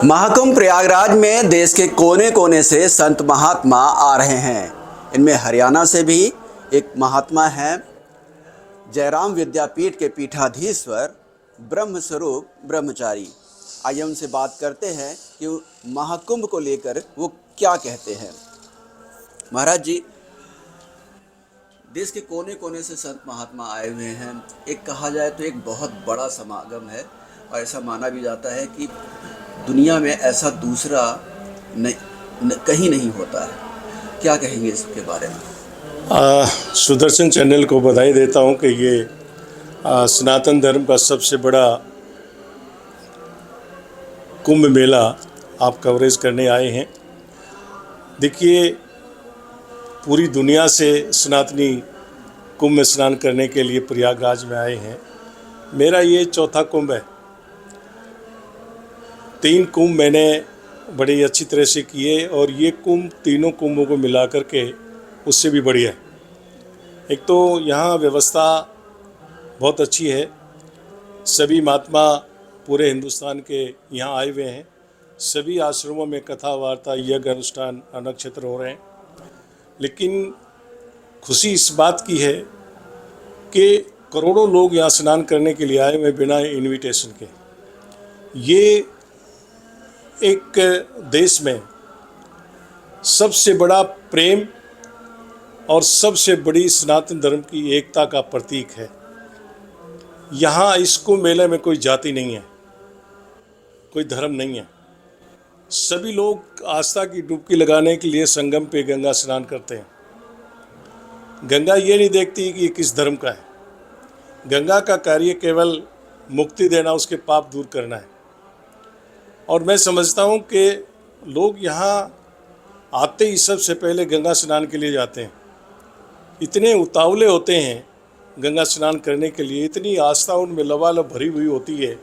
महाकुंभ प्रयागराज में देश के कोने कोने से संत महात्मा आ रहे हैं। इनमें हरियाणा से भी एक महात्मा हैं, जयराम विद्यापीठ के पीठाधीश्वर ब्रह्मस्वरूप ब्रह्मचारी। आइए उनसे बात करते हैं कि महाकुंभ को लेकर वो क्या कहते हैं। महाराज जी, देश के कोने कोने से संत महात्मा आए हुए हैं। एक कहा जाए तो एक बहुत बड़ा समागम है और ऐसा माना भी जाता है कि दुनिया में ऐसा दूसरा कहीं नहीं होता है। क्या कहेंगे इसके बारे में? सुदर्शन चैनल को बधाई देता हूं कि ये सनातन धर्म का सबसे बड़ा कुंभ मेला आप कवरेज करने आए हैं। देखिए, पूरी दुनिया से सनातनी कुंभ में स्नान करने के लिए प्रयागराज में आए हैं। मेरा ये चौथा कुंभ है। 3 कुंभ मैंने बड़ी अच्छी तरह से किए और ये कुंभ तीनों कुंभों को मिला करके उससे भी बढ़िया है। एक तो यहाँ व्यवस्था बहुत अच्छी है। सभी महात्मा पूरे हिंदुस्तान के यहाँ आए हुए हैं। सभी आश्रमों में कथा वार्ता यज्ञ अनुष्ठान नक्षत्र हो रहे हैं। लेकिन खुशी इस बात की है कि करोड़ों लोग यहाँ स्नान करने के लिए आए हुए बिना इनविटेशन के। ये एक देश में सबसे बड़ा प्रेम और सबसे बड़ी सनातन धर्म की एकता का प्रतीक है। यहाँ इस कुंभ मेले में कोई जाति नहीं है, कोई धर्म नहीं है। सभी लोग आस्था की डुबकी लगाने के लिए संगम पे गंगा स्नान करते हैं। गंगा ये नहीं देखती कि किस धर्म का है। गंगा का कार्य केवल मुक्ति देना, उसके पाप दूर करना है। और मैं समझता हूँ कि लोग यहाँ आते ही सबसे पहले गंगा स्नान के लिए जाते हैं। इतने उतावले होते हैं गंगा स्नान करने के लिए, इतनी आस्था उनमें लबालब भरी हुई होती है।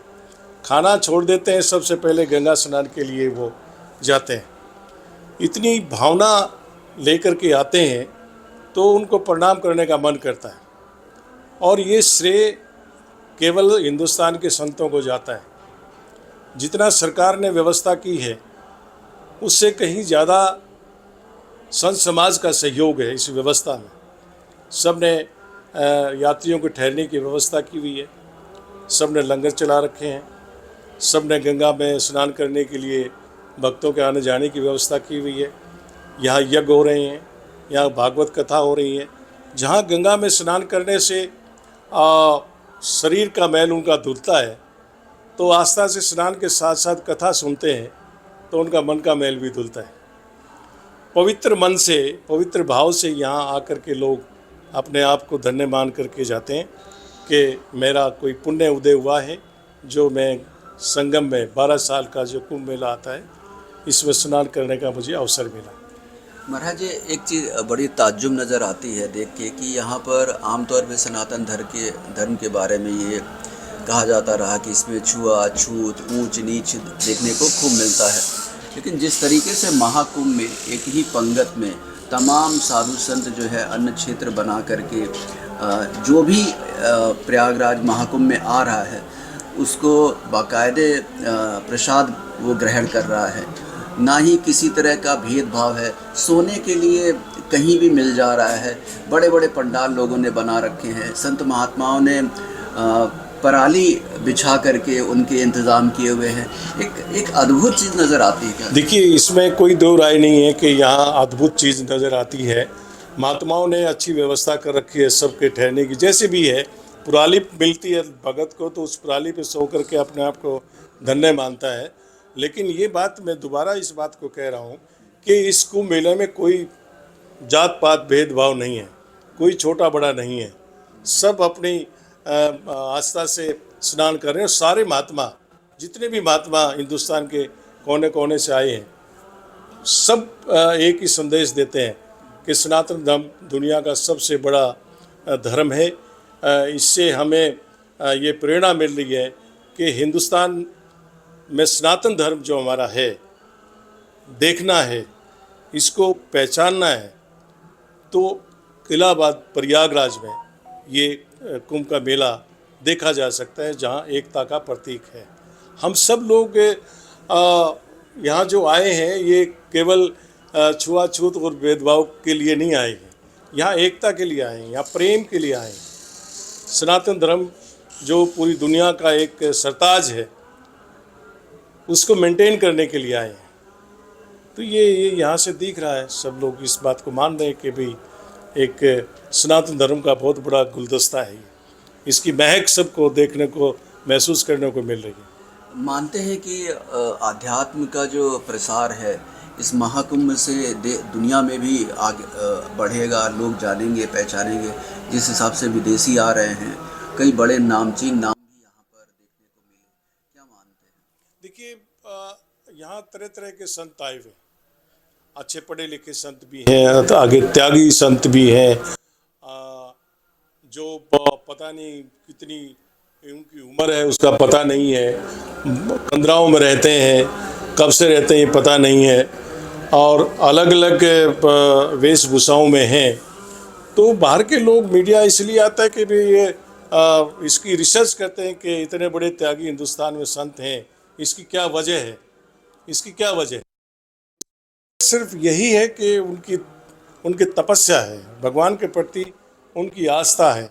खाना छोड़ देते हैं, सबसे पहले गंगा स्नान के लिए वो जाते हैं। इतनी भावना लेकर के आते हैं तो उनको प्रणाम करने का मन करता है। और ये श्रेय केवल हिंदुस्तान के संतों को जाता है। जितना सरकार ने व्यवस्था की है उससे कहीं ज़्यादा संत समाज का सहयोग है इस व्यवस्था में। सब ने यात्रियों को ठहरने की व्यवस्था की हुई है। सब ने लंगर चला रखे हैं। सब ने गंगा में स्नान करने के लिए भक्तों के आने जाने की व्यवस्था की हुई है। यहाँ यज्ञ हो रहे हैं, यहाँ भागवत कथा हो रही है। जहाँ गंगा में स्नान करने से शरीर का मैल उनका धुलता है, तो आस्था से स्नान के साथ साथ कथा सुनते हैं तो उनका मन का मैल भी धुलता है। पवित्र मन से, पवित्र भाव से यहाँ आकर के लोग अपने आप को धन्य मान करके जाते हैं कि मेरा कोई पुण्य उदय हुआ है, जो मैं संगम में 12 साल का जो कुंभ मेला आता है इसमें स्नान करने का मुझे अवसर मिला। महाराज जी, एक चीज़ बड़ी ताज्जुब नज़र आती है देख के कि यहाँ पर आमतौर पे सनातन धर्म के बारे में ये कहा जाता रहा कि इसमें छुआछूत, ऊंच नीच देखने को खूब मिलता है। लेकिन जिस तरीके से महाकुंभ में एक ही पंगत में तमाम साधु संत जो है अन्न क्षेत्र बना करके जो भी प्रयागराज महाकुंभ में आ रहा है उसको बाकायदे प्रसाद वो ग्रहण कर रहा है। ना ही किसी तरह का भेदभाव है। सोने के लिए कहीं भी मिल जा रहा है। बड़े बड़े पंडाल लोगों ने बना रखे हैं। संत महात्माओं ने पराली बिछा करके उनके इंतज़ाम किए हुए हैं। एक अद्भुत चीज़ नज़र आती है क्या? देखिए, इसमें कोई दो राय नहीं है कि यहाँ अद्भुत चीज़ नज़र आती है। महात्माओं ने अच्छी व्यवस्था कर रखी है सबके ठहरने की। जैसे भी है, पराली मिलती है भगत को तो उस पराली पे सो करके अपने आप को धन्य मानता है। लेकिन ये बात मैं दोबारा इस बात को कह रहा हूँ कि इस कुंभ मेले में कोई जात पात भेदभाव नहीं है, कोई छोटा बड़ा नहीं है। सब अपनी आस्था से स्नान कर रहे हैं। सारे महात्मा, जितने भी महात्मा हिंदुस्तान के कोने कोने से आए हैं, सब एक ही संदेश देते हैं कि सनातन धर्म दुनिया का सबसे बड़ा धर्म है। इससे हमें ये प्रेरणा मिल रही है कि हिंदुस्तान में सनातन धर्म जो हमारा है देखना है, इसको पहचानना है, तो इलाहाबाद प्रयागराज में ये कुंभ का मेला देखा जा सकता है, जहाँ एकता का प्रतीक है। हम सब लोग यहाँ जो आए हैं ये केवल छुआछूत और भेदभाव के लिए नहीं आए हैं, यहाँ एकता के लिए आए हैं, यहाँ प्रेम के लिए आए हैं। सनातन धर्म जो पूरी दुनिया का एक सरताज है, उसको मेंटेन करने के लिए आए हैं। तो ये यहाँ से दिख रहा है, सब लोग इस बात को मान रहे हैं कि भाई एक सनातन धर्म का बहुत बड़ा गुलदस्ता है ये। इसकी महक सबको देखने को, महसूस करने को मिल रही है। मानते हैं कि आध्यात्म का जो प्रसार है इस महाकुंभ से दुनिया में भी आगे बढ़ेगा, लोग जानेंगे, पहचानेंगे। जिस हिसाब से विदेशी आ रहे हैं, कई बड़े नामचीन नाम भी यहाँ पर देखने को मिले, क्या मानते हैं? देखिए, यहाँ तरह तरह के संत आए हुए, अच्छे पढ़े लिखे संत भी हैं, तो आगे त्यागी संत भी हैं, जो पता नहीं कितनी उनकी उम्र है उसका पता नहीं है, पंद्रहों में रहते हैं, कब से रहते हैं ये पता नहीं है, और अलग अलग वेशभूषाओं में हैं। तो बाहर के लोग, मीडिया इसलिए आता है कि भाई ये इसकी रिसर्च करते हैं कि इतने बड़े त्यागी हिंदुस्तान में संत हैं, इसकी क्या वजह है, इसकी क्या वजह है। सिर्फ यही है कि उनकी तपस्या है, भगवान के प्रति उनकी आस्था है,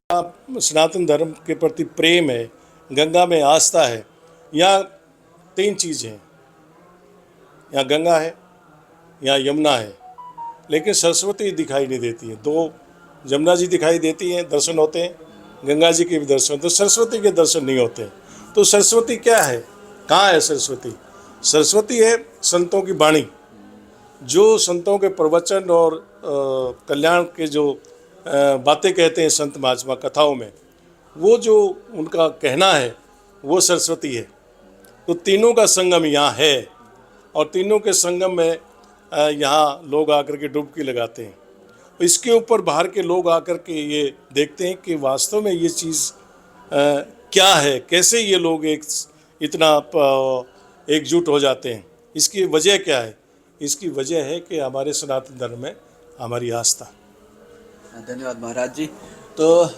सनातन धर्म के प्रति प्रेम है, गंगा में आस्था है। यहाँ तीन चीज़ें हैं, यहाँ गंगा है, यहाँ यमुना है, लेकिन सरस्वती दिखाई नहीं देती है। दो यमुना जी दिखाई देती हैं, दर्शन होते हैं, गंगा जी के भी दर्शन होते हैं, सरस्वती के दर्शन नहीं होते। तो सरस्वती क्या है, कहाँ है सरस्वती? सरस्वती है संतों की वाणी, जो संतों के प्रवचन और कल्याण के जो बातें कहते हैं संत महात्मा कथाओं में, वो जो उनका कहना है वो सरस्वती है। तो तीनों का संगम यहाँ है, और तीनों के संगम में यहाँ लोग आकर के डुबकी लगाते हैं। इसके ऊपर बाहर के लोग आकर के ये देखते हैं कि वास्तव में ये चीज़ क्या है, कैसे ये लोग इतना एकजुट हो जाते हैं, इसकी वजह क्या है? इसकी वजह है कि हमारे सनातन धर्म में हमारी आस्था। धन्यवाद महाराज जी। तो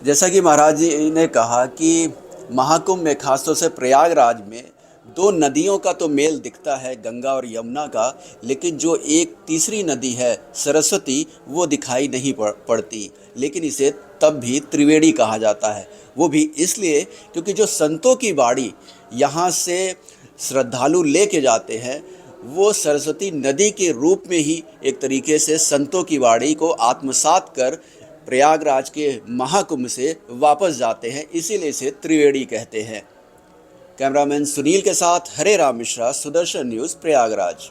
जैसा कि महाराज जी ने कहा कि महाकुंभ में, खासतौर से प्रयागराज में, दो नदियों का तो मेल दिखता है, गंगा और यमुना का, लेकिन जो एक तीसरी नदी है सरस्वती, वो दिखाई नहीं पड़ती। लेकिन इसे तब भी त्रिवेणी कहा जाता है, वो भी इसलिए क्योंकि जो संतों की वाणी यहाँ से श्रद्धालु लेके जाते हैं, वो सरस्वती नदी के रूप में ही एक तरीके से संतों की वाणी को आत्मसात कर प्रयागराज के महाकुंभ से वापस जाते हैं, इसीलिए इसे त्रिवेणी कहते हैं। कैमरामैन सुनील के साथ हरे राम मिश्रा, सुदर्शन न्यूज़, प्रयागराज।